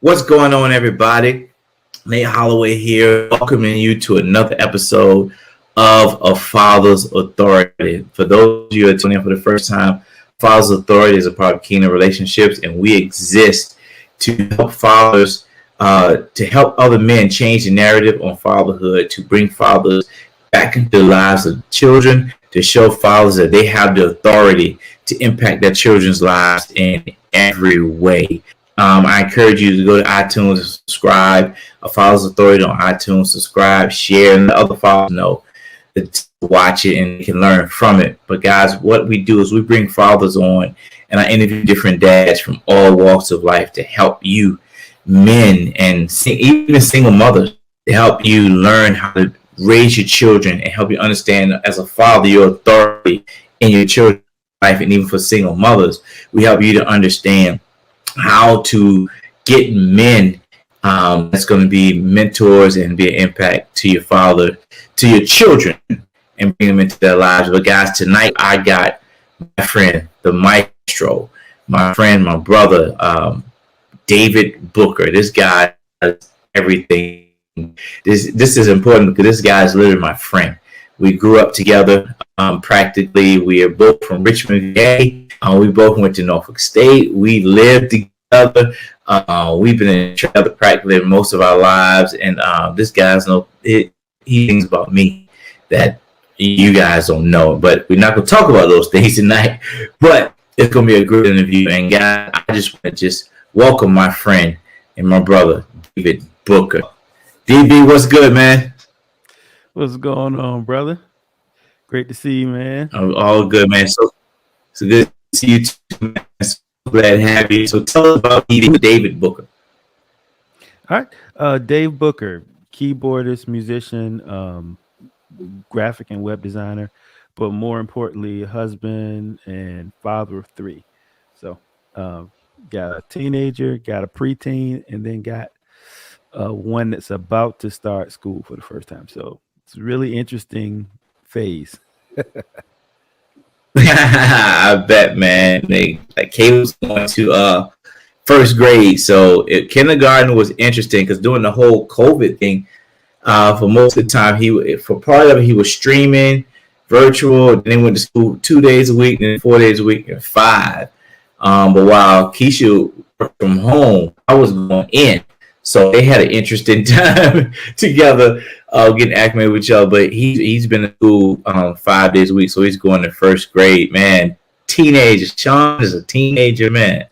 What's going on, everybody? Nate Holloway here, welcoming you to another episode of A Father's Authority. For those of you who are tuning in for the first time, Father's Authority is a part of Kingdom Relationships, and we exist to help fathers, to help other men change the narrative on fatherhood, to bring fathers back into the lives of children, to show fathers that they have the authority to impact their children's lives in every way. I encourage you to go to iTunes and subscribe. A Father's Authority on iTunes, subscribe, share, and let other fathers know to watch it and can learn from it. But guys, what we do is we bring fathers on, and I interview different dads from all walks of life to help you, men and even single mothers, to help you learn how to raise your children and help you understand as a father your authority in your children's life. And even for single mothers, we help you to understand how to get men that's going to be mentors and be an impact to your father, to your children, and bring them into their lives. But guys, tonight I got my friend, the maestro, my friend, my brother, David Booker. This guy does everything. This is important because this guy is literally my friend. We grew up together practically. We are both from Richmond, VA. We both went to Norfolk State. We lived together. We've been in each other practically most of our lives. And this guy's he thinks about me that you guys don't know. But we're not going to talk about those things tonight. But it's going to be a great interview. And guys, I just want to welcome my friend and my brother, David Booker. DB, what's good, man? What's going on, brother? Great to see you, man. All good, man. So good to see you too, man. So glad to have you. So tell us about David Booker. All right. Dave Booker, keyboardist, musician, graphic and web designer, but more importantly, husband and father of three. So got a teenager, got a preteen, and then got one that's about to start school for the first time. So it's a really interesting phase. I bet, man. Kay was going to first grade, so kindergarten was interesting because during the whole COVID thing, for most of the time, for part of it he was streaming virtual. Then he went to school 2 days a week, then 4 days a week, and 5. But while Keisha worked from home, I was going in. So they had an interesting time together, getting acclimated with each other. But he's been in school 5 days a week, so he's going to first grade. Man, teenager. Sean is a teenager, man.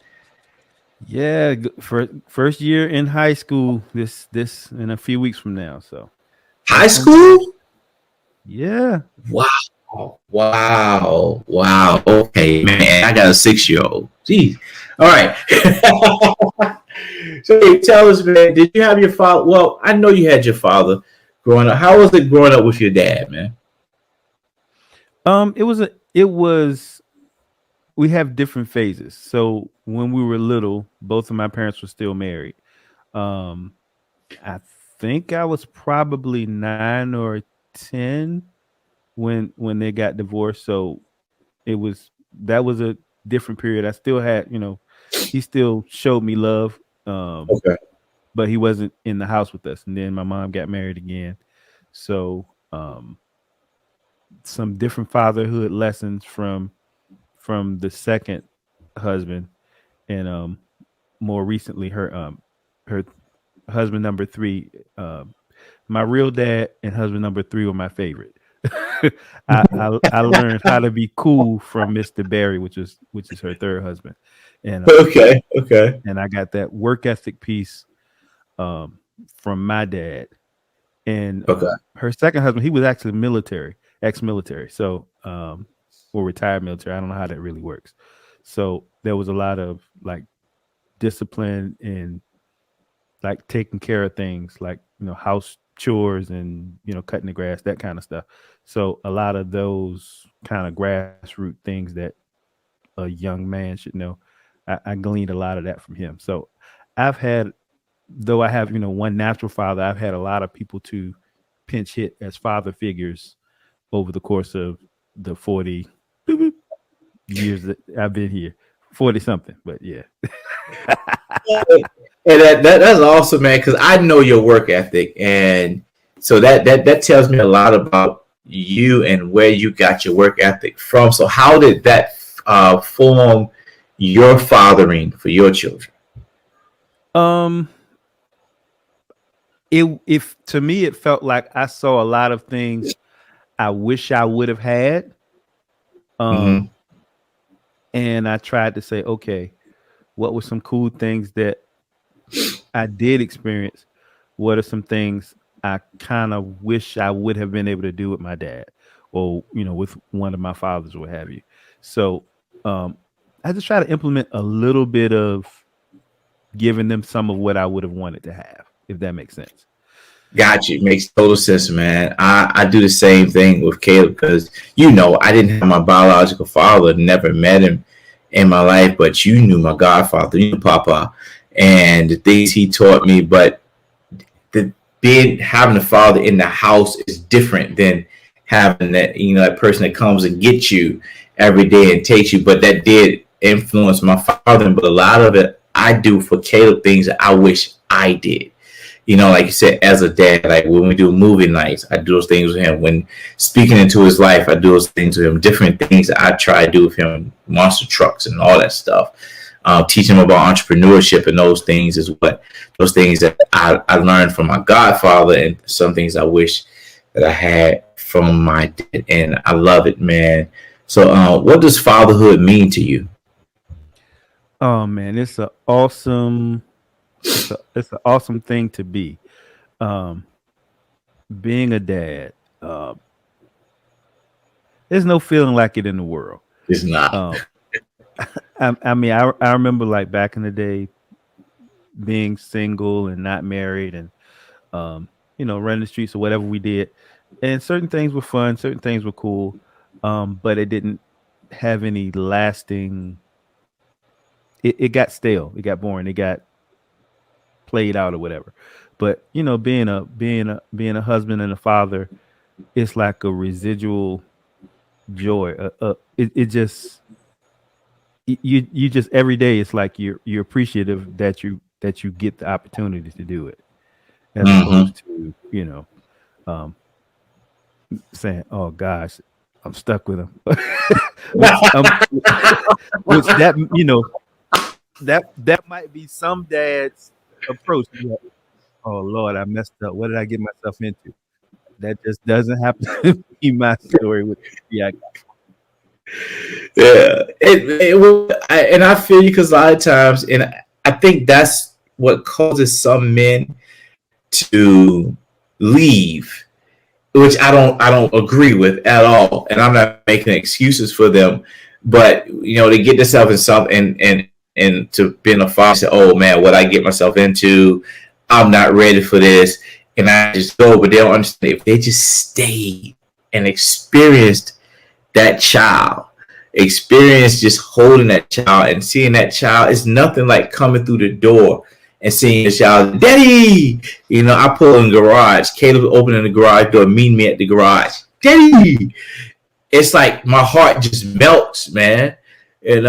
Yeah, for first year in high school. This in a few weeks from now. So high school. Yeah. Wow. Okay, man. I got a 6-year-old. Jeez. All right. So hey, tell us, man, did you have your father? Well, I know you had your father growing up. How was it growing up with your dad, man? It was we have different phases. So when we were little, both of my parents were still married. I think I was probably 9 or 10 when they got divorced. So that was a different period. I still had, he still showed me love. Okay. But he wasn't in the house with us. And then my mom got married again. So some different fatherhood lessons from the second husband, and more recently her husband number 3. My real dad and husband number 3 were my favorite. I learned how to be cool from Mr. Barry, which is her third husband. And okay. And I got that work ethic piece from my dad. And her second husband, he was actually ex-military, so or retired military. I don't know how that really works. So there was a lot of like discipline and like taking care of things like house chores and cutting the grass, that kind of stuff. So a lot of those kind of grassroots things that a young man should know, I gleaned a lot of that from him. So I've had, though I have one natural father, I've had a lot of people to pinch hit as father figures over the course of the 40 years that I've been here. 40 something, but yeah. And that's awesome, man. Because I know your work ethic, and so that tells me a lot about you and where you got your work ethic from. So how did that form your fathering for your children? Um, it if to me it felt like I saw a lot of things I wish I would have had. Mm-hmm. Um, and I tried to say, okay, what were some cool things that I did experience? What are some things I kind of wish I would have been able to do with my dad, or with one of my fathers, or what have you. So, um, I just try to implement a little bit of giving them some of what I would have wanted to have, if that makes sense. Got you. Makes total sense, man. I do the same thing with Caleb because I didn't have my biological father, never met him in my life, but you knew my godfather, you knew Papa, and the things he taught me. But the being having a father in the house is different than having that person that comes and gets you every day and takes you. But that did influence my father, but a lot of it I do for Caleb things that I wish I did. Like you said, as a dad, like when we do movie nights, I do those things with him. When speaking into his life, I do those things with him. Different things that I try to do with him, monster trucks and all that stuff. Teach him about entrepreneurship and those things is what those things that I learned from my godfather, and some things I wish that I had from my dad. And I love it, man. So, what does fatherhood mean to you? Oh man, it's an awesome thing to be. Um, being a dad, there's no feeling like it in the world. It's not. Um, I remember like back in the day being single and not married, and running the streets or whatever we did. And certain things were fun, certain things were cool, but it didn't have any lasting. It got stale, it got boring, it got played out or whatever. But being a husband and a father, it's like a residual joy. It just you just every day it's like you're appreciative that you get the opportunity to do it, as Mm-hmm. opposed to um, saying, "Oh gosh, I'm stuck with him," which which that might be some dads' approach. Like, oh Lord, I messed up. What did I get myself into? That just doesn't happen to be my story with yeah. Yeah, and I feel you because a lot of times, and I think that's what causes some men to leave, which I don't agree with at all, and I'm not making excuses for them, but they get themselves in something, and to being a father, say, oh man, what I get myself into, I'm not ready for this, and I just go, but they don't understand if they just stayed and experienced that child, experience just holding that child and seeing that child is nothing like coming through the door and seeing the child, Daddy. I pull in the garage. Caleb opening the garage door, meeting me at the garage, Daddy. It's like my heart just melts, man. And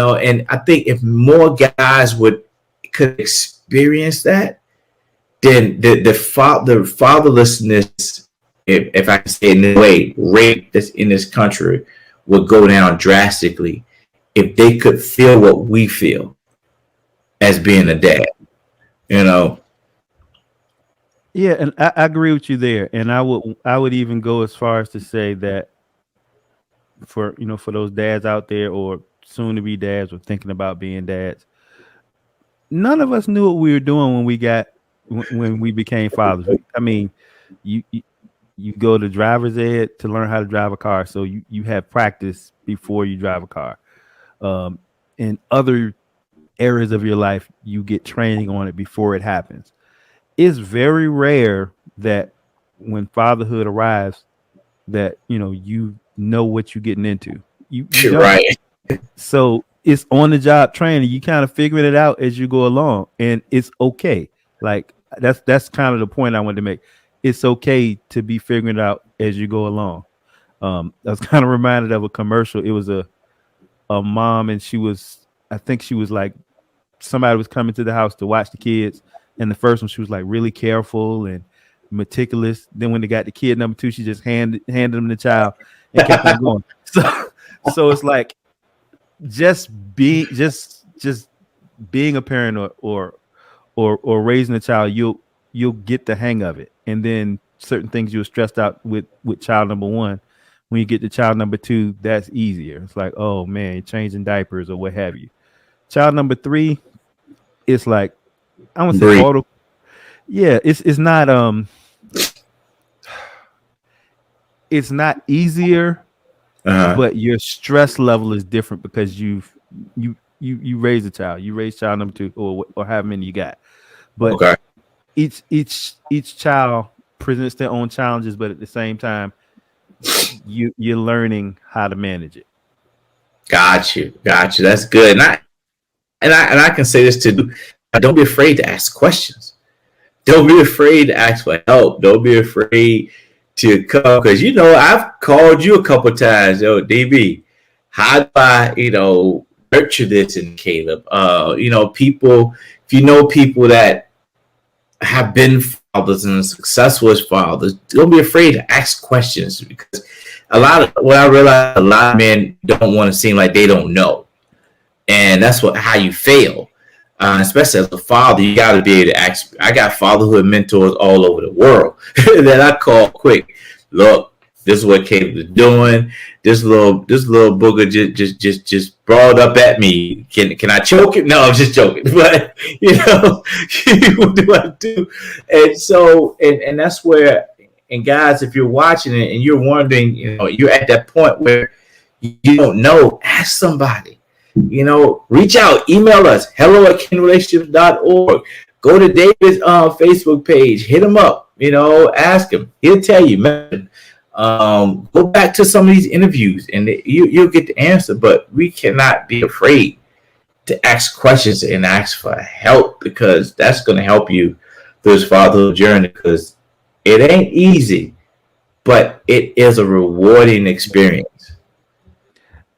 I think if more guys could experience that, then the fatherlessness, if I can say it in a way, rate that's in this country would go down drastically if they could feel what we feel as being a dad. You know. Yeah, and I agree with you there. And I would even go as far as to say that for those dads out there, or soon to be dads, or thinking about being dads, none of us knew what we were doing when we became fathers. I mean, you you go to driver's ed to learn how to drive a car, so you have practice before you drive a car. Um, in other areas of your life, you get training on it before it happens. It's very rare that when fatherhood arrives, that you know what you're getting into. You You're don't. right. So it's on the job training. You kind of figuring it out as you go along, and it's okay. Like that's kind of the point I wanted to make. It's okay to be figuring it out as you go along. I was kind of reminded of a commercial. It was a mom, and I think she was like, somebody was coming to the house to watch the kids, And the first one, she was like really careful and meticulous. Then when they got the kid number 2, she just handed him the child and kept on going. So it's like just being a parent or raising a child, you'll get the hang of it. And then certain things you were stressed out with child number 1. When you get to child number 2, that's easier. It's like, oh man, you're changing diapers or what have you. Child number 3, it's like, I want to say auto. Yeah, it's not it's not easier, but your stress level is different because you raise a child. You raise child number 2 or however many you got. But each child presents their own challenges, but at the same time, you're learning how to manage it. Got you. That's good. And I can say this too. Don't be afraid to ask questions. Don't be afraid to ask for help. Don't be afraid to come, because I've called you a couple times. Yo, DB, how do I nurture this in Caleb? People, if you know people that have been fathers and successful as fathers, don't be afraid to ask questions, because I realize a lot of men don't want to seem like they don't know, and that's how you fail. Especially as a father, you got to be able to ask. I got fatherhood mentors all over the world that I call quick. Look, this is what Caleb is doing. This little booger just brought up at me. Can I choke it? No, I'm just joking. But what do I do? And so and that's where. And guys, if you're watching it and you're wondering, you're at that point where you don't know, ask somebody. Reach out, email us, hello@kinrelationships.org. Go to David's Facebook page, hit him up, ask him. He'll tell you, man. Go back to some of these interviews and you'll get the answer, but we cannot be afraid to ask questions and ask for help, because that's going to help you through this fatherhood journey, because it ain't easy, but it is a rewarding experience.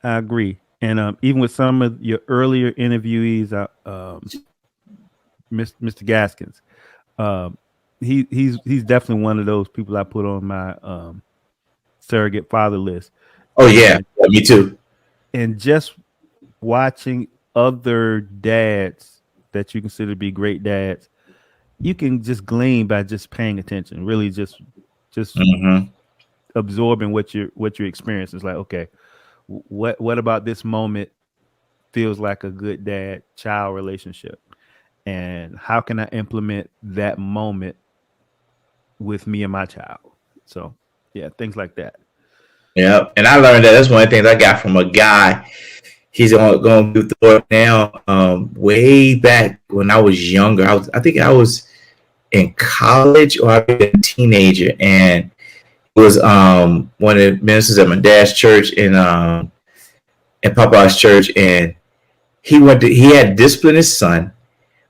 I agree. And even with some of your earlier interviewees, Mr. Gaskins, he's definitely one of those people I put on my surrogate father list. Oh yeah, me too. And just watching other dads that you consider to be great dads, you can just glean by just paying attention. Really, just absorbing what you're experiencing. It's like, okay, what about this moment feels like a good dad-child relationship, and how can I implement that moment with me and my child? So yeah, things like that. Yeah, and I learned that's one of the things I got from a guy. He's going through the Lord now. Way back when I was younger, I think I was in college or I was a teenager, and it was one of the ministers at my dad's church in Papa's church, and he had disciplined his son.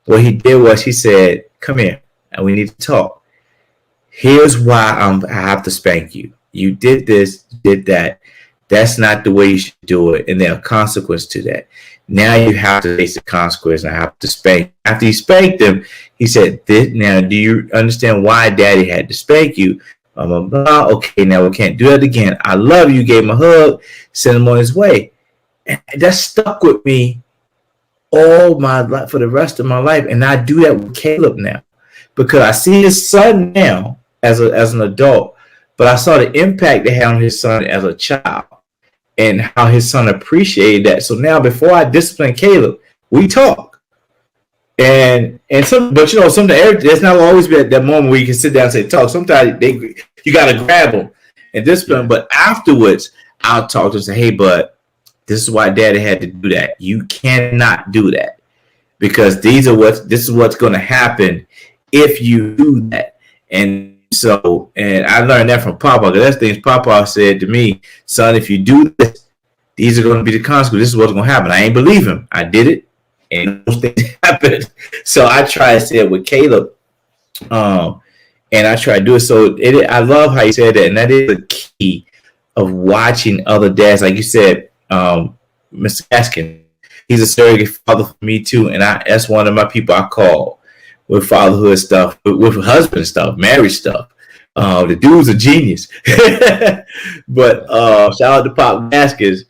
What he did was he said, "Come here, and we need to talk. Here's why I have to spank you. You did this, did that. That's not the way you should do it, and there are consequences to that. Now you have to face the consequence, and I have to spank." After he spanked him, he said, "Now, do you understand why Daddy had to spank you? Blah, blah, blah. Okay, now we can't do that again. I love you." Gave him a hug, sent him on his way. And that stuck with me all my life, for the rest of my life. And I do that with Caleb now, because I see his son now as an adult, but I saw the impact it had on his son as a child and how his son appreciated that. So now, before I discipline Caleb, we talk. But sometimes there's not always be at that moment where you can sit down and say talk. Sometimes you got to grab them and discipline. But afterwards, I'll talk to him and say, "Hey, bud, this is why Daddy had to do that. You cannot do that, because this is what's going to happen if you do that." And I learned that from Papa, because that's things Papa said to me: "Son, if you do this, these are going to be the consequences. This is what's going to happen." I ain't believe him. I did it, and those things happened. So I try to say it with Caleb, and I try to do it. So I love how you said that, and that is the key of watching other dads, like you said. Mr. Gaskin, he's a surrogate father for me too, and that's one of my people I call with fatherhood stuff, with husband stuff, marriage stuff. The dude's a genius. But shout out to Pop Gaskins.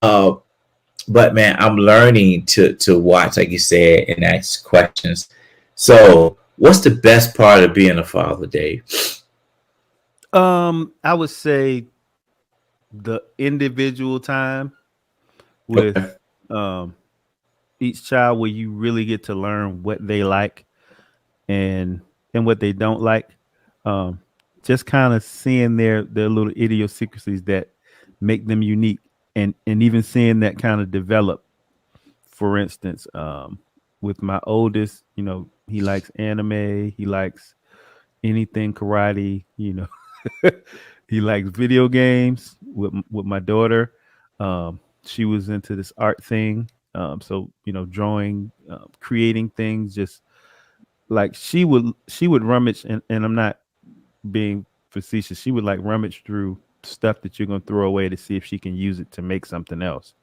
But man, I'm learning to watch, like you said, and ask questions. So, what's the best part of being a father, Dave? I would say the individual time with each child, where you really get to learn what they like and what they don't like. Just kind of seeing their little idiosyncrasies that make them unique, and even seeing that kind of develop. For instance, with my oldest, he likes anime, he likes anything karate, he likes video games. With my daughter, she was into this art thing. So drawing, creating things, just like she would rummage, and I'm not being facetious. She would like rummage through stuff that you're gonna throw away to see if she can use it to make something else.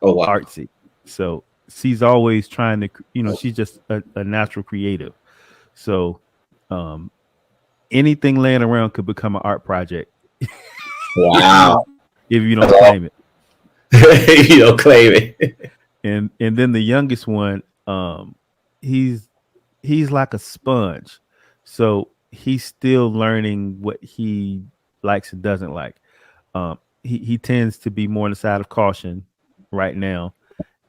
Oh wow. Artsy. So she's always trying to, she's just a natural creative. So anything laying around could become an art project. Wow. If you don't claim it. You don't claim it. And then the youngest one, he's like a sponge. So he's still learning what he likes and doesn't like. He tends to be more on the side of caution right now.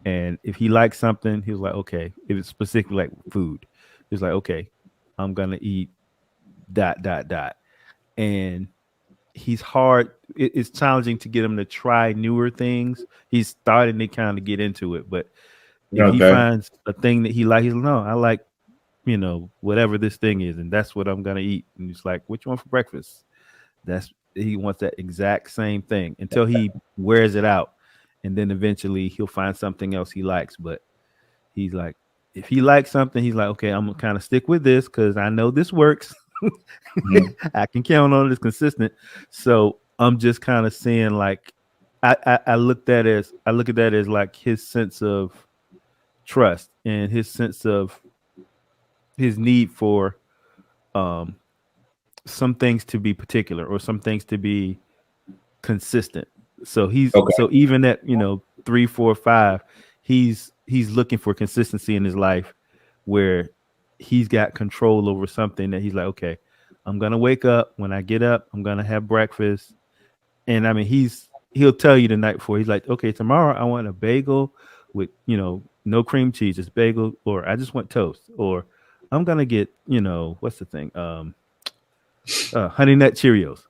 And if he likes something, he was like, okay, if it's specifically like food, he's like, okay, I'm gonna eat ... And he's hard. It's challenging to get him to try newer things. He's starting to kind of get into it, but if he finds a thing that he likes, he's like, no, I like, whatever this thing is, and that's what I'm gonna eat. And he's like, what you want for breakfast? He wants that exact same thing until he wears it out. And then eventually he'll find something else he likes. But he's like, if he likes something, he's like, okay, I'm gonna kind of stick with this because I know this works. I can count on it. It's consistent. So I'm just kind of seeing, like, I look at that as like his sense of trust and his sense of his need for some things to be particular or some things to be consistent. So so even at 3, 4, 5, he's looking for consistency in his life where he's got control over something that he's like, okay, I'm gonna wake up. When I get up, I'm gonna have breakfast. And I mean, he'll tell you the night before. He's like, okay, tomorrow I want a bagel with no cream cheese, just bagel, or I just want toast, or I'm gonna get what's the thing, Honey Nut Cheerios.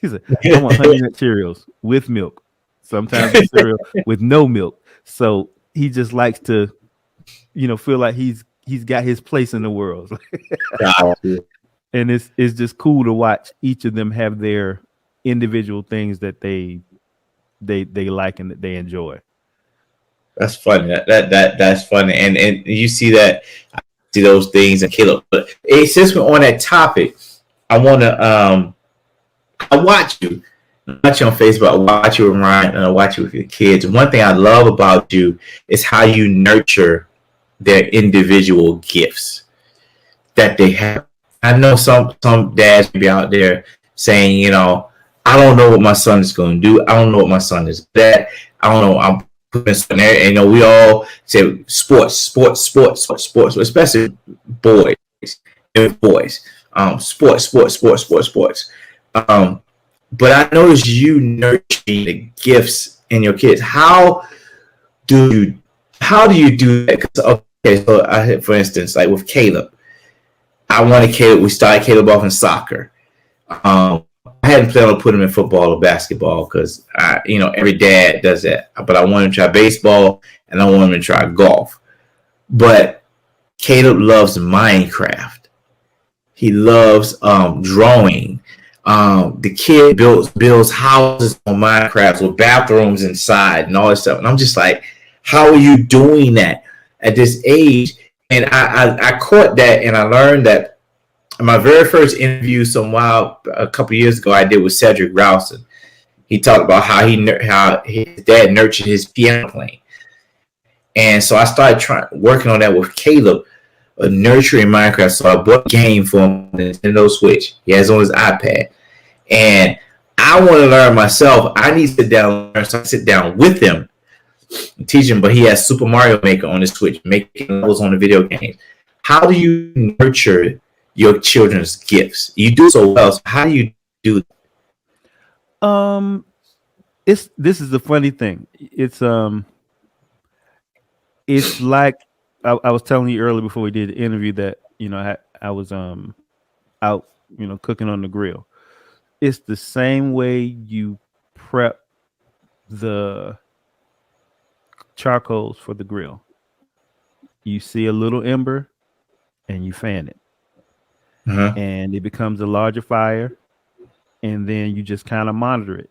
He's like, I want Honey Nut Cheerios with milk. Sometimes it's cereal with no milk. So he just likes to, feel like he's got his place in the world. And it's just cool to watch each of them have their individual things that they like and that they enjoy. That's funny. That's funny. And you see that, I see those things in Caleb. But since we're on that topic, I want to I watch you on Facebook. I watch you with Ryan, and I watch you with your kids. And one thing I love about you is how you nurture their individual gifts that they have. I know some dads be out there saying, I don't know what my son is going to do. I don't know what my son is at. I don't know. I'm putting something there. And we all say sports, especially boys and boys. Sports. But I noticed you nurturing the gifts in your kids. How do you do that? Okay, so for instance, like with Caleb, we started Caleb off in soccer. I hadn't planned on putting him in football or basketball because every dad does that. But I want him to try baseball and I want him to try golf. But Caleb loves Minecraft. He loves drawing. The kid builds houses on Minecraft with bathrooms inside and all this stuff. And I'm just like, how are you doing that at this age? And I caught that, and I learned that in my very first interview a couple years ago I did with Cedric Rouson. He talked about how his dad nurtured his piano playing. And so I started working on that with Caleb. nurturing Minecraft. So I bought a game for him on the Nintendo Switch. He has it on his iPad. And I want to learn myself. I need to sit down and learn. So I sit down with him and teach him. But he has Super Mario Maker on his Switch, making levels on the video games. How do you nurture your children's gifts? You do so well. So how do you do that? This is the funny thing. It's like I was telling you earlier before we did the interview that I was out cooking on the grill. It's the same way you prep the charcoals for the grill. You see a little ember and you fan it, and it becomes a larger fire, and then you just kind of monitor it,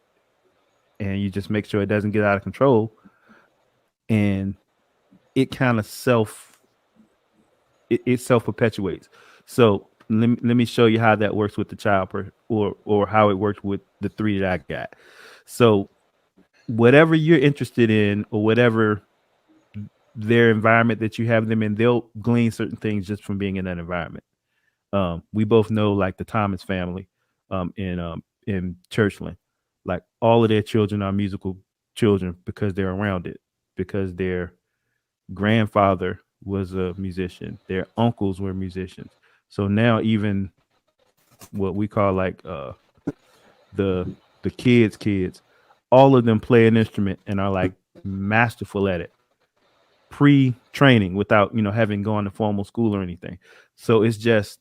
and you just make sure it doesn't get out of control, and it kind of self perpetuates. So let me show you how that works with the child or how it works with the 3 that I got. So whatever you're interested in or whatever their environment that you have them in, they'll glean certain things just from being in that environment. We both know, like the Thomas family in Churchland, like all of their children are musical children because they're around it, because their grandfather was a musician, their uncles were musicians. So now even what we call like the kids, all of them play an instrument and are like masterful at it, pre-training, without having gone to formal school or anything. So it's just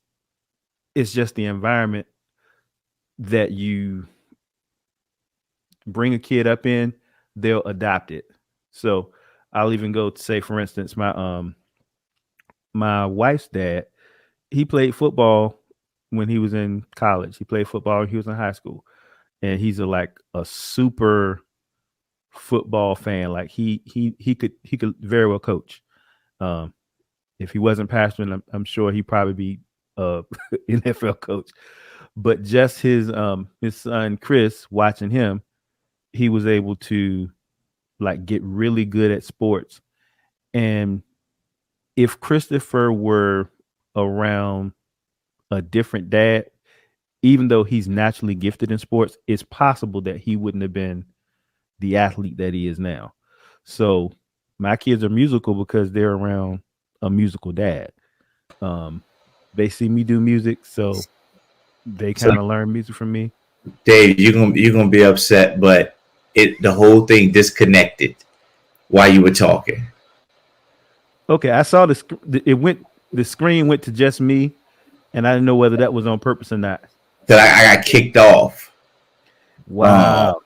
the environment that you bring a kid up in, they'll adopt it. So I'll even go to say, for instance, my wife's dad, he played football when he was in college. He played football when he was in high school, and he's a super football fan. Like he could very well coach. If he wasn't pastoring, I'm sure he'd probably be NFL coach. But just his son Chris, watching him, he was able to like get really good at sports. And if Christopher were around a different dad, even though he's naturally gifted in sports, it's possible that he wouldn't have been the athlete that he is now. So my kids are musical because they're around a musical dad. They see me do music, so they kind of learn music from me. Dave, you're gonna be upset, but the whole thing disconnected while you were talking. Okay, I saw the screen went to just me, and I didn't know whether that was on purpose or not. That I got kicked off. Wow.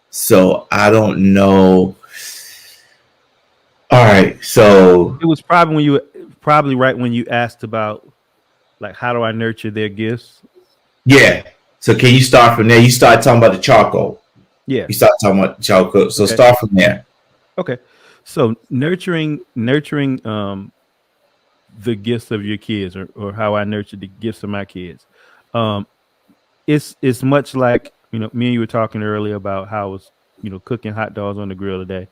So I don't know. All right, so it was probably right when you asked about like how do I nurture their gifts. Yeah. So can you start from there? You start talking about the charcoal. Yeah. You start talking about charcoal. So start from there. Okay. So nurturing the gifts of your kids, or how I nurture the gifts of my kids. It's much like, me and you were talking earlier about how I was, cooking hot dogs on the grill today.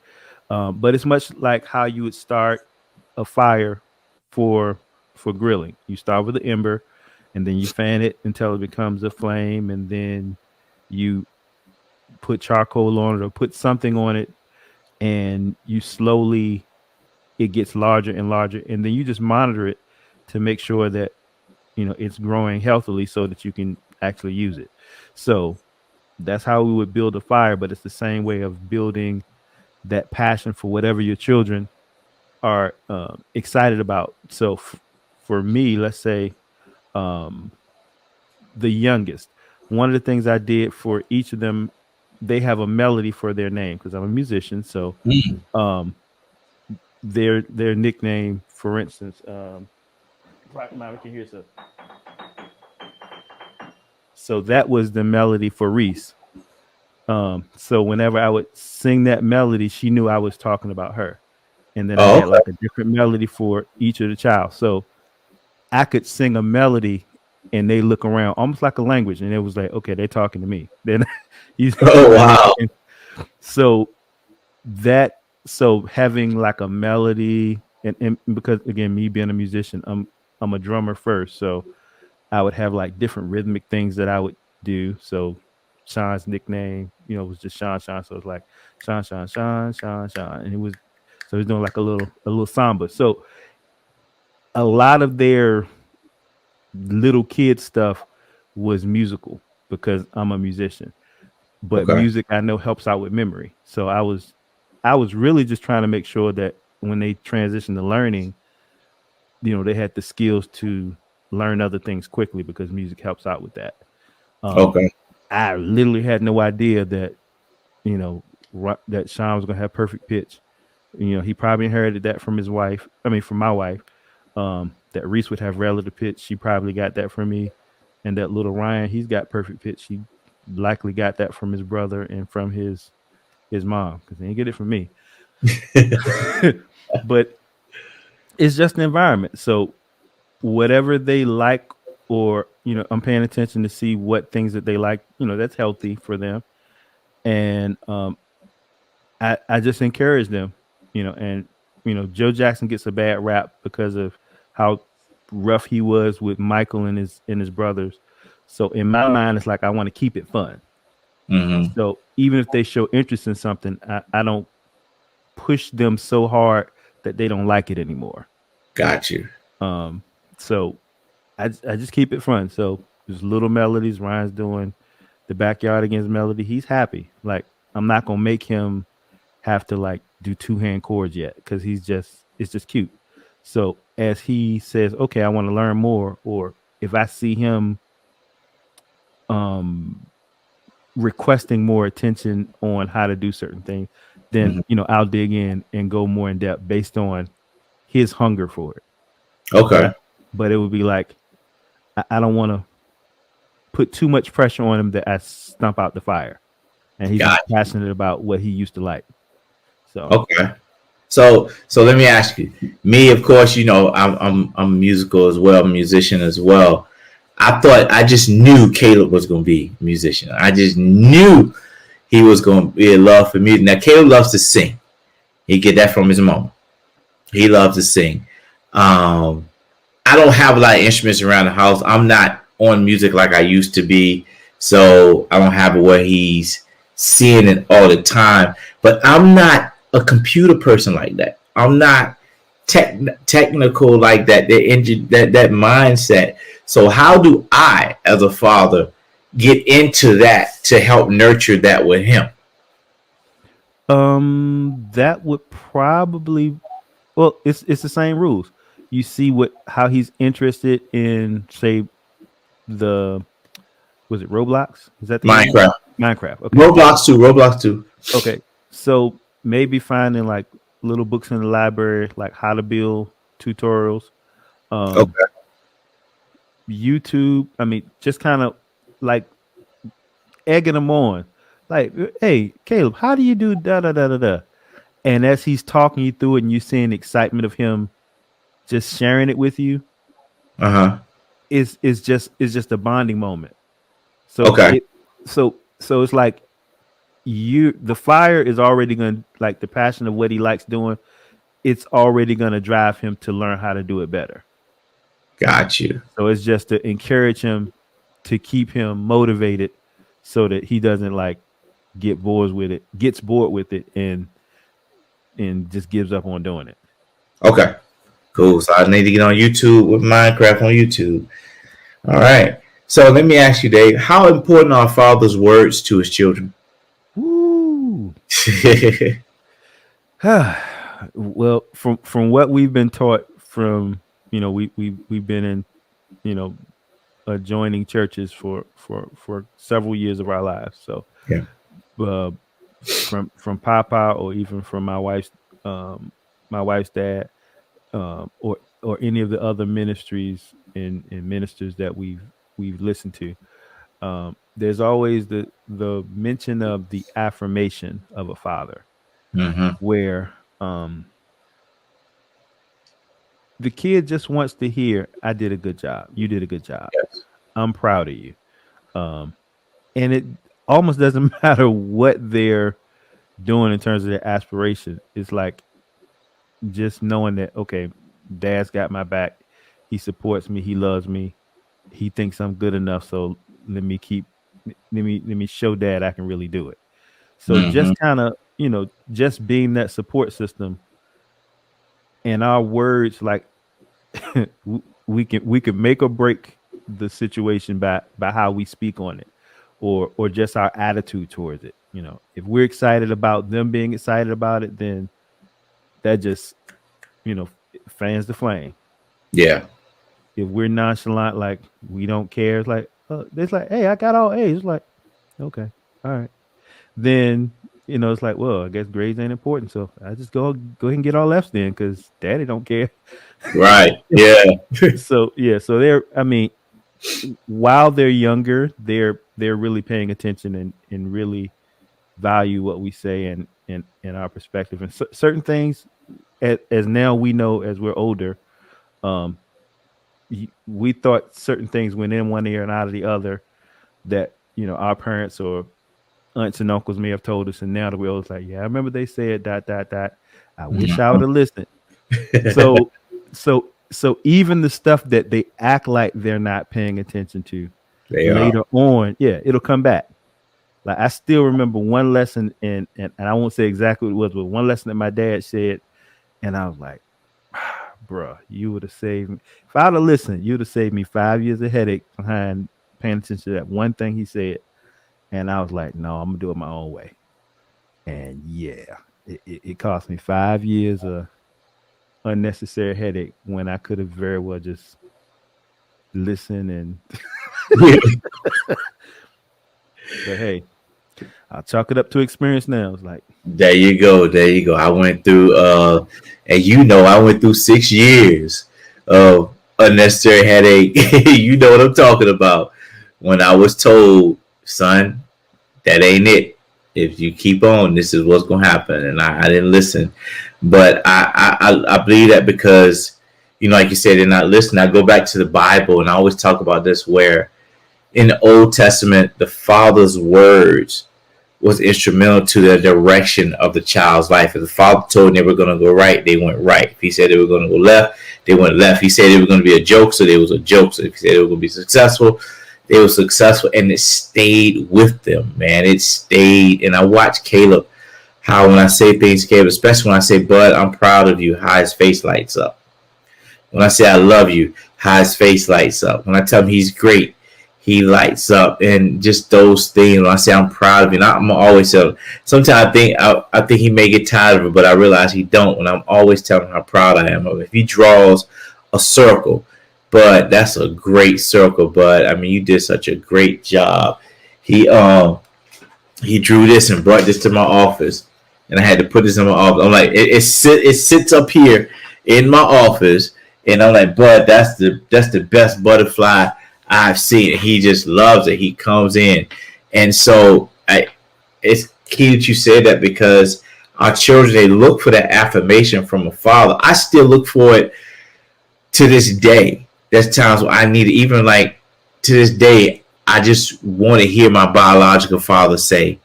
But it's much like how you would start a fire for grilling. You start with an ember, and then you fan it until it becomes a flame, and then you put charcoal on it or put something on it, and you slowly, it gets larger and larger, and then you just monitor it to make sure that it's growing healthily so that you can actually use it. So that's how we would build a fire, but it's the same way of building that passion for whatever your children are excited about. So for me, let's say the youngest, one of the things I did for each of them, they have a melody for their name because I'm a musician. So their nickname, for instance, so that was the melody for Reese. So whenever I would sing that melody, she knew I was talking about her. And then I had like a different melody for each of the child. So I could sing a melody and they look around almost like a language. And it was like, okay, they're talking to me. Then wow. So having like a melody and because again, me being a musician, I'm a drummer first, so I would have like different rhythmic things that I would do. So Sean's nickname, was just Sean Sean. So it's like Sean Sean Sean Sean Sean, and it was so he's doing like a little samba. So a lot of their little kid stuff was musical because I'm a musician. But Okay. music I know helps out with memory. So I was really just trying to make sure that when they transition to learning, they had the skills to learn other things quickly because music helps out with that. Um, Okay. I literally had no idea that that Sean was gonna have perfect pitch. He probably inherited that from his wife. I mean, from my wife. That Reese would have relative pitch. She probably got that from me. And that little Ryan, he's got perfect pitch. He likely got that from his brother and from his mom because he didn't get it from me. But it's just an environment. So whatever they like, or I'm paying attention to see what things that they like. That's healthy for them, and I just encourage them. And Joe Jackson gets a bad rap because of how rough he was with Michael and his brothers. So in my mind, it's like I want to keep it fun. Mm-hmm. So even if they show interest in something, I don't push them so hard that they don't like it anymore. Got you. So I just keep it fun. So there's little melodies. Ryan's doing the backyard against melody. He's happy. Like I'm not gonna make him have to like do two-hand chords yet because it's just cute. So as he says, okay, I want to learn more, or if I see him um requesting more attention on how to do certain things, then Mm-hmm. I'll dig in and go more in depth based on his hunger for it. Okay. But it would be like I don't want to put too much pressure on him that I stump out the fire, and he's Got not passionate about what he used to like. So Okay. So let me ask you. Me, of course, I'm musical as well, I'm a musician as well. I just knew Caleb was gonna be a musician. I just knew he was gonna be a love for music. Now Caleb loves to sing. He get that from his mom. He loves to sing. Um, I don't have a lot of instruments around the house. I'm not on music like I used to be, so I don't have it where he's seeing it all the time. But I'm not a computer person like that. I'm not technical like that. That mindset. So how do I, as a father, get into that to help nurture that with him? that would probably, well, it's the same rules. You see how he's interested in, say, the was it Roblox? Is that the game? Minecraft, Minecraft. Okay. Roblox too. Roblox too. Okay. So maybe finding like little books in the library, like how to build tutorials, um, Okay. YouTube. I mean, just kind of like egging them on. Like, hey, Caleb, how do you do da da da da da? And as he's talking you through it, and you seeing the excitement of him just sharing it with you, Uh huh. is just a bonding moment. So Okay. so it's like the fire is already gonna, like, the passion of what he likes doing, it's already gonna drive him to learn how to do it better. Got you. So it's just to encourage him, to keep him motivated so that he doesn't like gets bored with it and just gives up on doing it. Okay. Cool. So I need to get on YouTube with Minecraft on YouTube. All right. So let me ask you, Dave, how important are fathers' words to his children? Woo. Well, from what we've been taught, from we've been in you know adjoining churches for several years of our lives. So Yeah. uh, from Papa, or even from um, my wife's dad, or any of the other ministries and ministers that we've listened to. There's always the mention of the affirmation of a father, Mm-hmm. where the kid just wants to hear, "I did a good job. You did a good job. Yes. I'm proud of you." Um, and it almost doesn't matter what they're doing in terms of their aspiration. It's like just knowing that, okay, dad's got my back. He supports me. He loves me. He thinks I'm good enough. So let me show dad I can really do it. So Mm-hmm. just kind of, just being that support system, and our words, like, we can make or break the situation by how we speak on it, or just our attitude towards it. If we're excited about them being excited about it, then that just, you know fans the flame. Yeah. If we're nonchalant, like we don't care, it's like, it's like, hey, I got all A's. It's like, okay, all right. Then, it's like, well, I guess grades ain't important, so I just go ahead and get all F's then, because daddy don't care. Right. Yeah. So yeah, so they're, I mean, while they're younger, they're really paying attention, and really value what we say, and our perspective, and certain things, as now we know, as we're older. um we thought certain things went in one ear and out of the other, that, our parents or aunts and uncles may have told us, and now that we're always like, yeah, I remember they said dot dot dot. I wish I would have listened. So so even the stuff that they act like they're not paying attention to, They are. later on, yeah, it'll come back. Like, I still remember one lesson, and I won't say exactly what it was, but one lesson that my dad said, and I was like, bruh, you would have saved me. If I'd have listened, you'd have saved me 5 years of headache behind paying attention to that one thing he said. And I was like, no, I'm gonna do it my own way. And yeah, it cost me 5 years of unnecessary headache, when I could have very well just listened. And but hey, I'll chalk it up to experience now. It's like, There you go. There you go. I went through, and I went through 6 years of unnecessary headache. You know what I'm talking about. When I was told, son, that ain't it. If you keep on, this is what's gonna happen. And I didn't listen. But I believe that because, like you said, they're not listening. I go back to the Bible, and I always talk about this, where in the Old Testament, the father's words was instrumental to the direction of the child's life. If the father told them they were going to go right, they went right. If he said they were going to go left, they went left. If he said they were going to be a joke, so they was a joke. So if he said they were going to be successful, they were successful, and it stayed with them, man. It stayed. And I watched Caleb, how when I say things, Caleb, especially when I say, Bud, I'm proud of you, how his face lights up. When I say I love you, how his face lights up. When I tell him he's great, he lights up. And just those things. When I say I'm proud of you, and I'm always tell him. Sometimes I think he may get tired of it, but I realize he don't. When I'm always telling him how proud I am of him. If he draws a circle, but that's a great circle, Bud. I mean, you did such a great job. He drew this and brought this to my office, and I had to put this in my office. I'm like, it sits up here in my office, and I'm like, Bud, that's the best butterfly I've seen. He just loves it. He comes in, and so it's key that you say that, because our children, they look for that affirmation from a father. I still look for it to this day. There's times where I need it, even like to this day. I just want to hear my biological father say,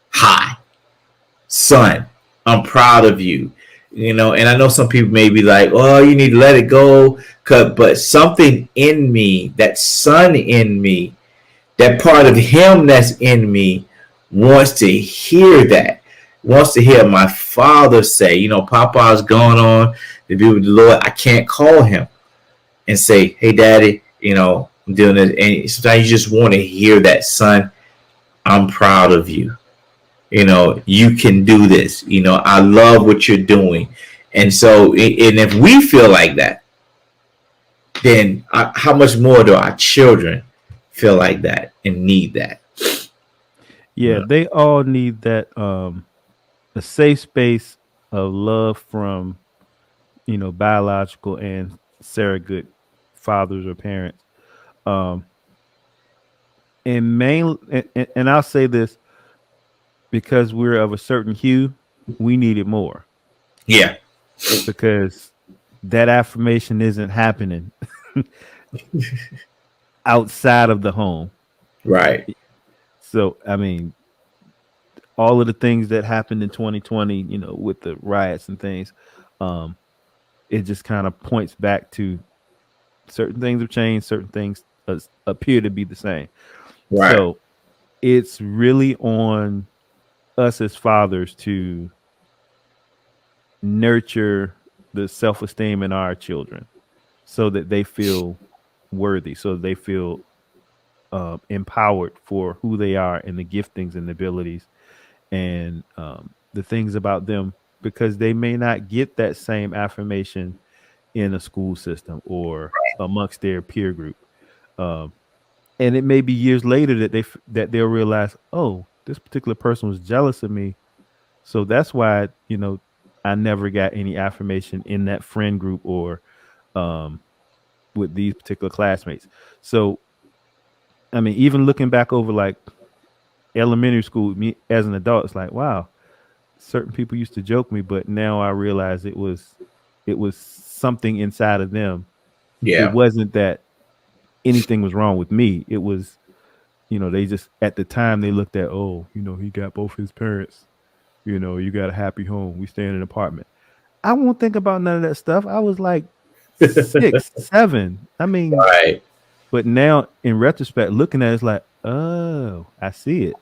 "Hi, son, I'm proud of you." And I know some people may be like, "Oh, you need to let it go," but something in me, that son in me, that part of him that's in me, wants to hear that, wants to hear my father say, Papa's going on to be with the Lord. I can't call him and say, "Hey, Daddy, I'm doing this." And sometimes you just want to hear that, son, I'm proud of you. You can do this. I love what you're doing. And so, and if we feel like that, then how much more do our children feel like that and need that? yeah, they all need that, a safe space of love from, biological and surrogate fathers or parents. Um, and main and I'll say this, because we're of a certain hue, we need it more, Yeah. because that affirmation isn't happening outside of the home. Right. So I mean, all of the things that happened in 2020, with the riots and things, it just kind of points back to certain things have changed, certain things appear to be the same. Right. So it's really on us as fathers to nurture the self-esteem in our children so that they feel worthy, so they feel empowered for who they are and the giftings and the abilities and the things about them, because they may not get that same affirmation in a school system or amongst their peer group. Um, and it may be years later that they'll realize, oh, this particular person was jealous of me, so that's why I never got any affirmation in that friend group or um, with these particular classmates. So I mean, even looking back over like elementary school, me as an adult, it's like, wow, certain people used to joke me, but now I realize it was something inside of them. It Yeah. wasn't that anything was wrong with me. It was, they just at the time they looked at, oh, he got both his parents. You got a happy home. We stay in an apartment. I won't think about none of that stuff. I was like 6, 7. I mean, Right. but now in retrospect, looking at it, it's like, oh, I see it.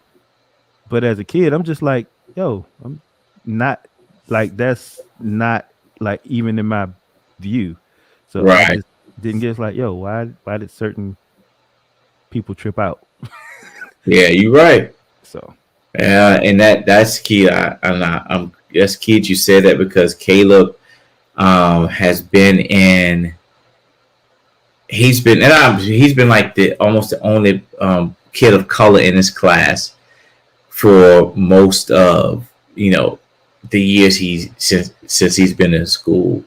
But as a kid, I'm just like, yo, I'm not like that's not like even in my view. So I Right. just didn't get, it's like, yo, why did certain people trip out? Yeah, you're right. So And that's key. I'm that's key that you said that, because Caleb has been in. He's been like the almost the only kid of color in his class for most of the years since he's been in school,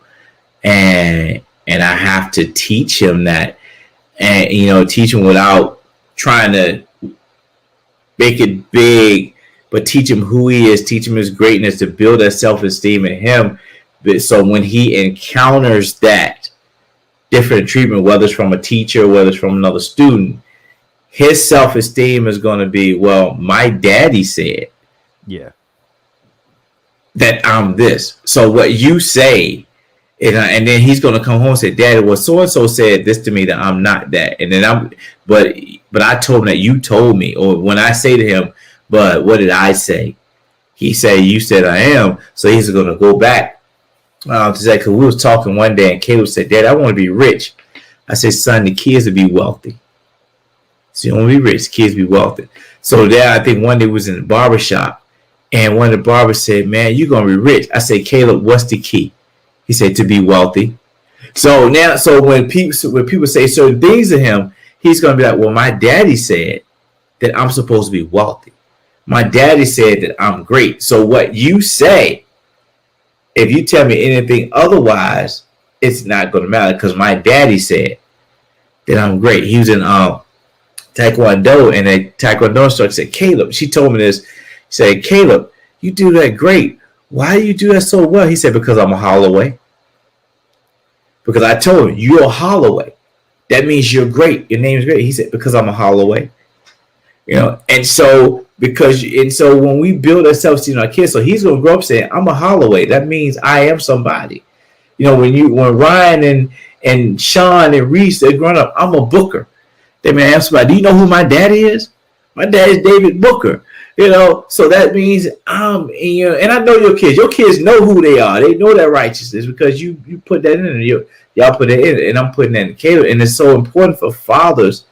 and I have to teach him that, and teach him without trying to make it big, but teach him who he is, teach him his greatness, to build that self-esteem in him. But so when he encounters that different treatment, whether it's from a teacher, whether it's from another student, his self-esteem is going to be, well, my daddy said yeah, that I'm this. So what you say, and then he's going to come home and say, Daddy, well, so and so said this to me that I'm not that, and then but I told him that you told me. Or when I say to him, but what did I say? He said, you said I am. So he's going to go back to say, because we was talking one day, and Caleb said, Dad, I want to be rich. I said, son, the kids will be wealthy. So you don't want to be rich, kids be wealthy. So there, I think one day was in the barbershop, and one of the barbers said, man, you're going to be rich. I said, Caleb, what's the key? He said, to be wealthy. So now, so when people say certain things to him, he's going to be like, well, my daddy said that I'm supposed to be wealthy. My daddy said that I'm great. So what you say, if you tell me anything otherwise, it's not going to matter, because my daddy said that I'm great. He was in Taekwondo, and a Taekwondo instructor said, Caleb, she told me this. She said, Caleb, you do that great. Why do you do that so well? He said, because I'm a Holloway. Because I told him, you're a Holloway. That means you're great. Your name is great. He said, because I'm a Holloway. And so when we build ourselves in our kids, so he's gonna grow up saying, I'm a Holloway. That means I am somebody. When Ryan and Sean and Reese, they're growing up, I'm a Booker. They may ask somebody, do you know who my daddy is? My dad is David Booker. So that means and I know your kids. Your kids know who they are. They know that righteousness, because you put that in. Y'all put it in, and I'm putting that in Caleb. And it's so important for fathers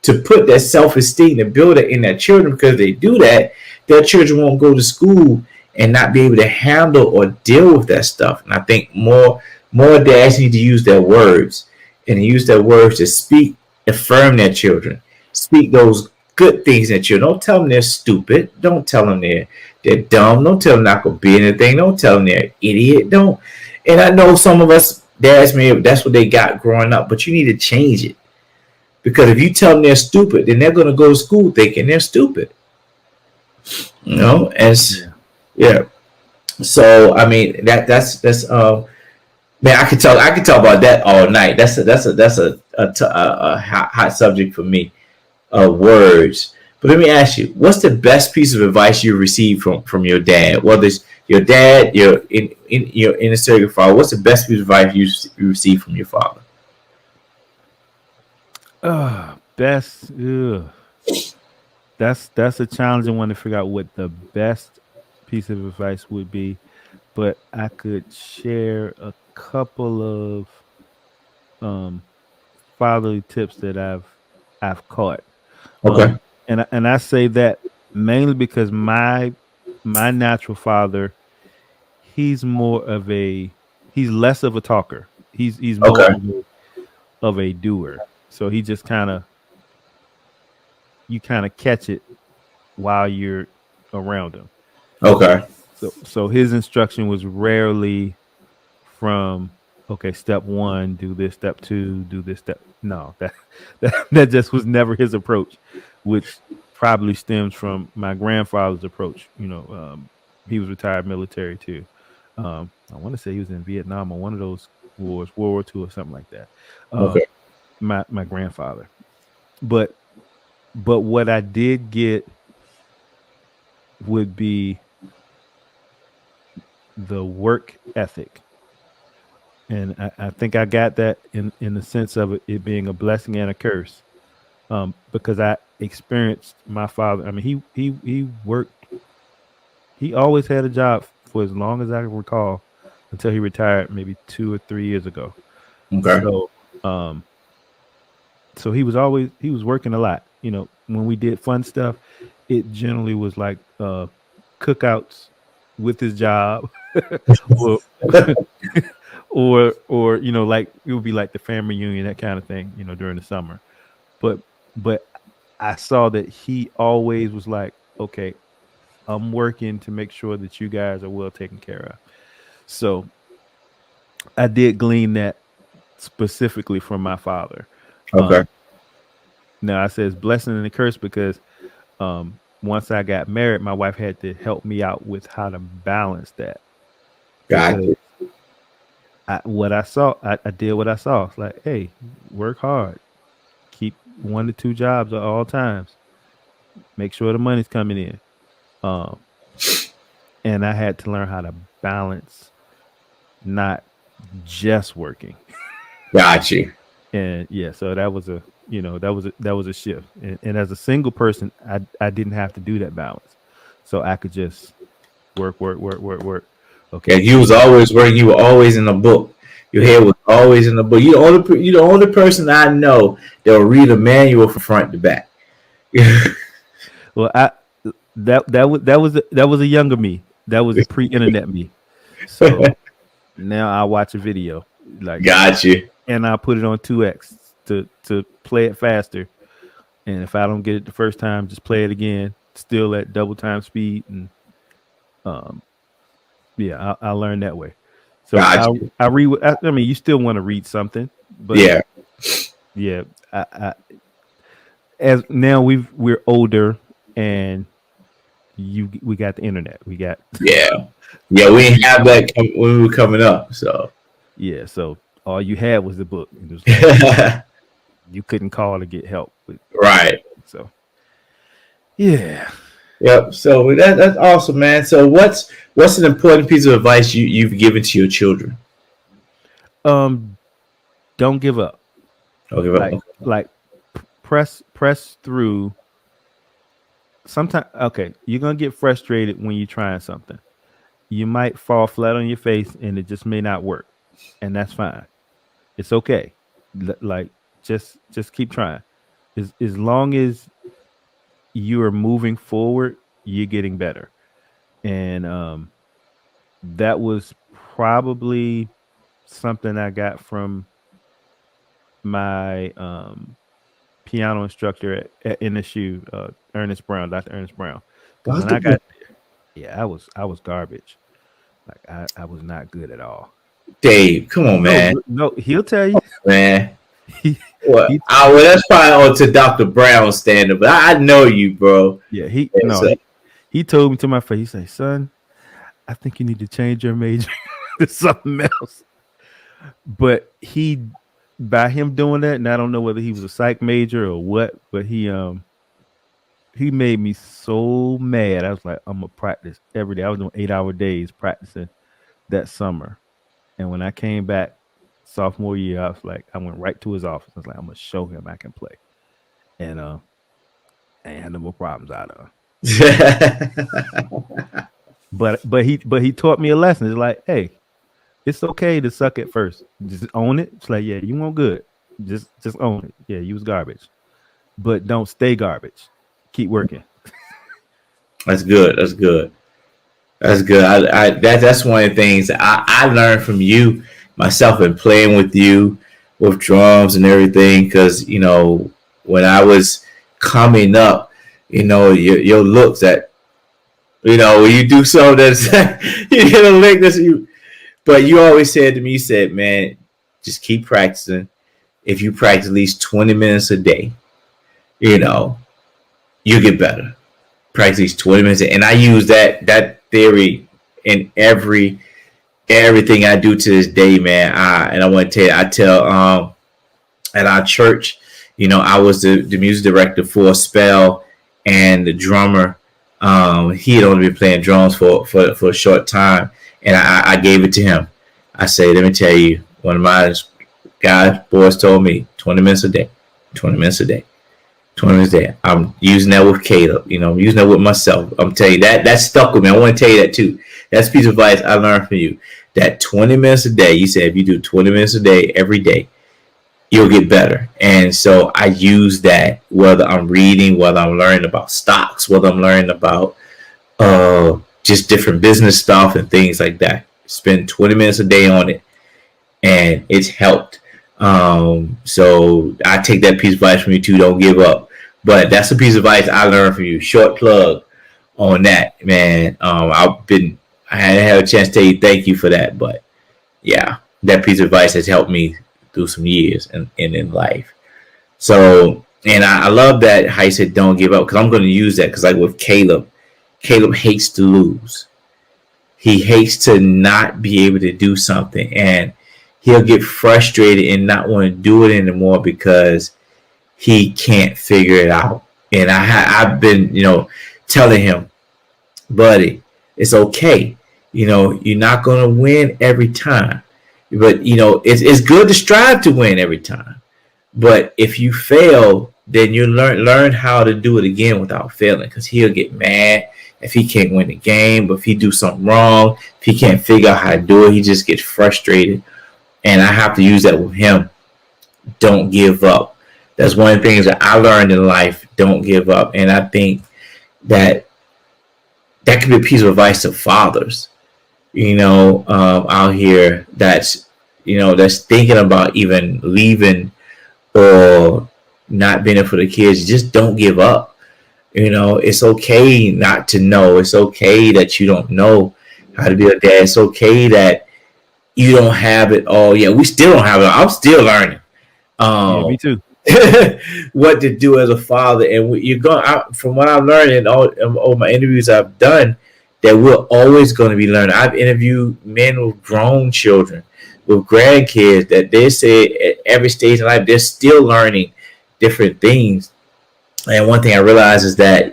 to put that self-esteem and build it in their children, because if they do that, their children won't go to school and not be able to handle or deal with that stuff. And I think more dads need to use their words, and use their words to speak, affirm their children, speak those good things at you. Don't tell them they're stupid. Don't tell them they're dumb. Don't tell them not going to be anything. Don't tell them they're an idiot. Don't. And I know some of us dads, that's what they got growing up, but you need to change it. Because if you tell them they're stupid, then they're going to go to school thinking they're stupid. Yeah. So I mean that's man, I could talk about that all night. That's a hot subject for me. Words. But let me ask you, what's the best piece of advice you received from your dad? Whether it's your dad, your inner circle father. What's the best piece of advice you received from your father? Best. Ugh. That's a challenging one to figure out what the best piece of advice would be, but I could share a couple of um fatherly tips that I've caught. Okay. And I say that mainly because my natural father, he's more of a he's less of a talker. He's more Okay. of a doer. So he just kind of you kind of catch it while you're around him. Okay. So his instruction was rarely from okay, step one, do this, step two, do this, step no, that just was never his approach, which probably stems from my grandfather's approach. He was retired military too. I want to say he was in Vietnam or one of those wars, World War II or something like that. Okay. My grandfather. But what I did get would be the work ethic. And I think I got that in the sense of it being a blessing and a curse. Because I experienced my father. I mean, he worked. He always had a job for as long as I can recall until he retired, maybe 2 or 3 years ago. Okay. So, um, so he was working a lot. When we did fun stuff, it generally was like cookouts with his job, or or like it would be like the family reunion, that kind of thing, during the summer. But but I saw that he always was like, okay, I'm working to make sure that you guys are well taken care of. So I did glean that specifically from my father. Okay. Um, Now I says blessing and a curse because once I got married, my wife had to help me out with how to balance that because Gotcha. what I saw, I did what I saw. It's like, hey, work hard, keep 1 to 2 jobs at all times, make sure the money's coming in. Um, and I had to learn how to balance not just working. Gotcha. And yeah, so that was a shift. And as a single person, I didn't have to do that balance, so I could just work, work, work, work, work. Yeah, Okay, you was always working. You were always in the book. Your yeah. head was always in the book. You the only person I know that will read a manual from front to back. Well, I that was a younger me. That was a pre-internet me. So now I watch a video like, Gotcha. and I put it on 2x to play it faster. And if I don't get it the first time, just play it again, still at double time speed, and um, yeah, I learned that way. So Gotcha. I read. I mean, you still want to read something, but Yeah. yeah, as now we're older, and we got the internet. We got Yeah. Yeah. all We you didn't need. have that when we were coming up. So. Yeah, so all you had was the book. It was like Right. you couldn't call to get help with anything. So yeah. Yep. So that's awesome, man. So what's an important piece of advice you've given to your children? Um, don't give up. Okay. Like Okay. like press through. Sometimes okay, you're gonna get frustrated when you're trying something. You might fall flat on your face and it just may not work. And that's fine. It's okay. Like just keep trying. As long as you are moving forward, you're getting better. And that was probably something I got from my piano instructor at NSU, Ernest Brown, Dr. Ernest Brown. Because when I got there, yeah, I was garbage. Like I was not good at all. Dave, come on, No, man. no, he'll tell you. Man. He, Well, he well, that's probably on to Dr. Brown standard, but I know you, bro. yeah, he Yeah, no, so, he told me to my face. He said, "Son, I think you need to change your major to something else." But by him doing that, and I don't know whether he was a psych major or what, but he made me so mad. I was like, I'm gonna practice every day. I was doing 8-hour days practicing that summer. And when I came back sophomore year, I was like, I went right to his office. I was like, I'm gonna show him I can play. And I ain't had no more problems out of him. But he taught me a lesson. It's like, hey, it's okay to suck at first. Just own it. It's like, yeah, you weren't good. Just own it. Yeah, you was garbage. But don't stay garbage. Keep working. That's good. That's good. That's good. That's one of the things that I learned from you myself and playing with you with drums and everything. Because when I was coming up, your looks at when you do something that's you get a lick that's you. But you always said to me, you said, man, just keep practicing. If you practice at least 20 minutes a day, you get better. Practice at least 20 minutes, and I use that theory in everything I do to this day, man. And I want to tell you, I tell at our church, I was the music director for a spell, and the drummer. He had only been playing drums for a short time, and I gave it to him. I say, let me tell you, one of my boys told me 20 minutes a day, 20 minutes a day. 20 minutes a day. I'm using that with Caleb. I'm using that with myself. I'm telling you that stuck with me. I want to tell you that too. That's a piece of advice I learned from you. That 20 minutes a day. You said if you do 20 minutes a day every day, you'll get better. And so I use that whether I'm reading, whether I'm learning about stocks, whether I'm learning about just different business stuff and things like that. Spend 20 minutes a day on it, and it's helped. So I take that piece of advice from you too. Don't give up. But that's a piece of advice I learned from you. Short plug on that, man. I hadn't had a chance to tell you thank you for that, but yeah, that piece of advice has helped me through some years and in life. So, and I love that how you said don't give up, because I'm going to use that, because like with Caleb hates to lose. He hates to not be able to do something, and he'll get frustrated and not want to do it anymore because he can't figure it out. And I've been, telling him, buddy, it's okay. You're not going to win every time, but it's good to strive to win every time. But if you fail, then you learn how to do it again without failing, because he'll get mad if he can't win the game. But if he do something wrong, if he can't figure out how to do it, he just gets frustrated. And I have to use that with him. Don't give up. That's one of the things that I learned in life. Don't give up. And I think that could be a piece of advice to fathers, out here that's thinking about even leaving or not being there for the kids. Just don't give up. It's okay not to know. It's okay that you don't know how to be a dad. It's okay that you don't have it all yet. We still don't have it. I'm still learning. Yeah, me too. What to do as a father, and you're going out from what I've learned in all my interviews I've done, that we're always going to be learning. I've interviewed men with grown children, with grandkids, that they say at every stage in life they're still learning different things. And one thing I realize is that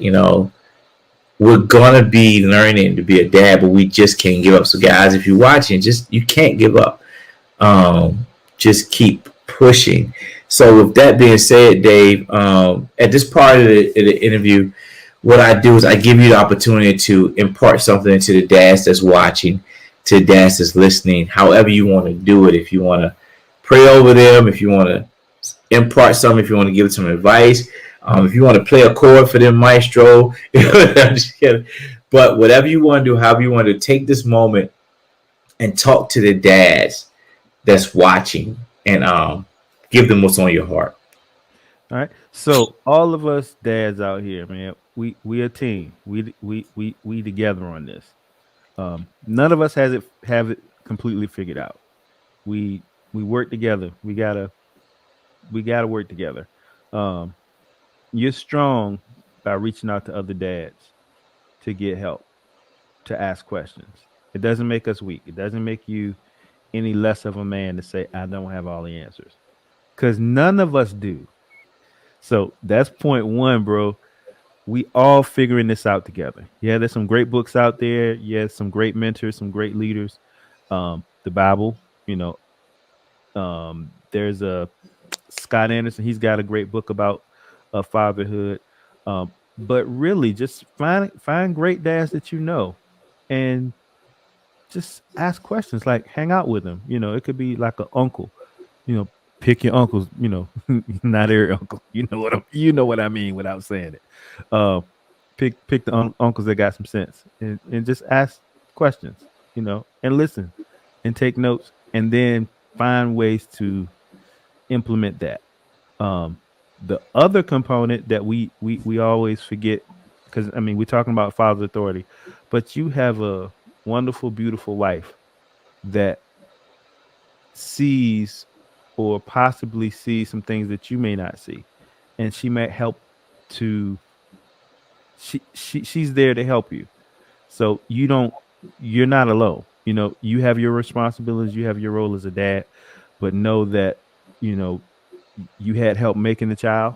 we're gonna be learning to be a dad, but we just can't give up. So guys, if you're watching, you can't give up. Just keep pushing. So with that being said, Dave, at this part of the interview, what I do is I give you the opportunity to impart something into the dads that's watching, to the dads that's listening, however you want to do it. If you want to pray over them, if you want to impart something, if you want to give some advice, if you want to play a chord for them, maestro. I'm just kidding. But whatever you want to do, however you want to take this moment and talk to the dads that's watching, and give them what's on your heart. All right. So all of us dads out here, man, we a team. We together on this. None of us have it completely figured out. We work together. We gotta work together. Um, you're strong by reaching out to other dads to get help, to ask questions. It doesn't make us weak. It doesn't make you any less of a man to say, I don't have all the answers. Because none of us do. So that's point one, bro. we all figuring this out together. Yeah, there's some great books out there. Yeah, some great mentors, some great leaders. The Bible, there's a Scott Anderson. He's got a great book about fatherhood. But really, just find great dads that you know, and just ask questions. Like hang out with them. It could be like an uncle. You know, pick your uncles. Not every uncle. You know what I mean without saying it. Uh, pick the uncles that got some sense, and just ask questions. And listen and take notes, and then find ways to implement that. The other component that we always forget, because I mean we're talking about father's authority, but you have a wonderful, beautiful wife that sees or possibly sees some things that you may not see, and she might help to. She's there to help you, so you're not alone. You have your responsibilities, you have your role as a dad, but know that you know you had help making the child,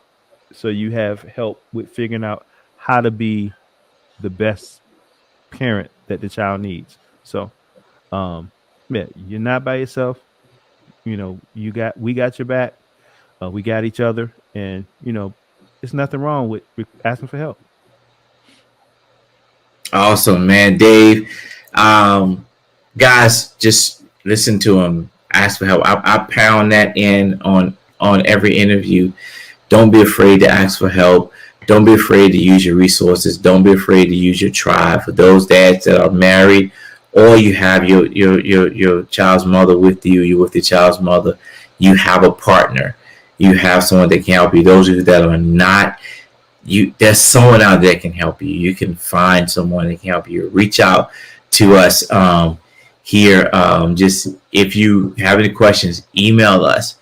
so you have help with figuring out how to be the best parent that the child needs. So, yeah, you're not by yourself. We got your back. We got each other, and there's nothing wrong with asking for help. Awesome, man. Dave, guys, just listen to him. Ask for help. I pound that in on every interview. Don't be afraid to ask for help. Don't be afraid to use your resources. Don't be afraid to use your tribe. For those dads that are married, or you have your child's mother with you, you're with your child's mother, you have a partner, you have someone that can help you. Those of you that are not, there's someone out there that can help you. You can find someone that can help you. Reach out to us here. Just if you have any questions, email us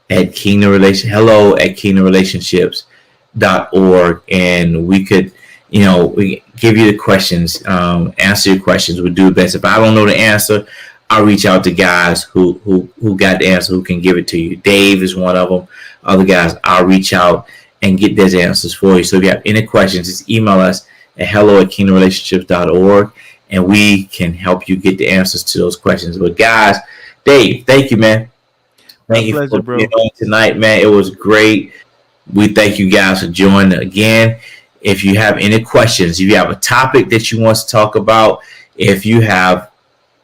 at hello@kingdomrelationships.org, and we could, we give you the questions, answer your questions. We'll do the best. If I don't know the answer, I'll reach out to guys who got the answer, who can give it to you. Dave is one of them. Other guys, I'll reach out and get those answers for you. So if you have any questions, just email us at hello@kingdomrelationships.org, and we can help you get the answers to those questions. But guys, Dave, thank you, man. Thank you for being on tonight, man. It was great. We thank you guys for joining again. If you have any questions, if you have a topic that you want to talk about, if you have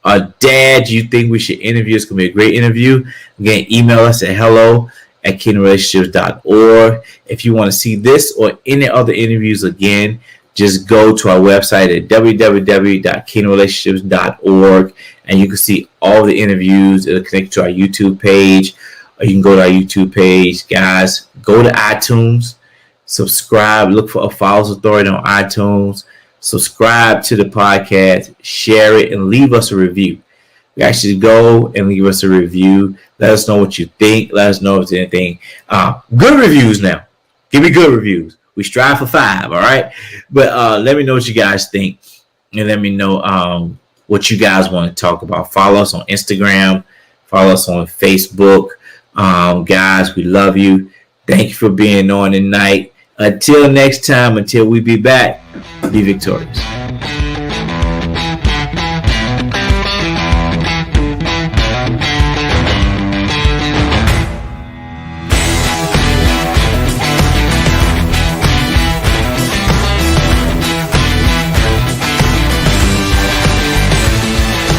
a dad you think we should interview, it's going to be a great interview. Again, email us at hello@kingdomrelationships.org. If you want to see this or any other interviews again, just go to our website at www.kingdomrelationships.org, and you can see all the interviews. It'll connect to our YouTube page, or you can go to our YouTube page. Guys, go to iTunes, subscribe, look for A Father's Authority on iTunes, subscribe to the podcast, share it, and leave us a review. You actually go and leave us a review. Let us know what you think. Let us know if there's anything. Good reviews now. Give me good reviews. We strive for 5, all right? But let me know what you guys think, and let me know what you guys want to talk about. Follow us on Instagram. Follow us on Facebook. Guys, we love you. Thank you for being on tonight. Until next time, until we be back, be victorious.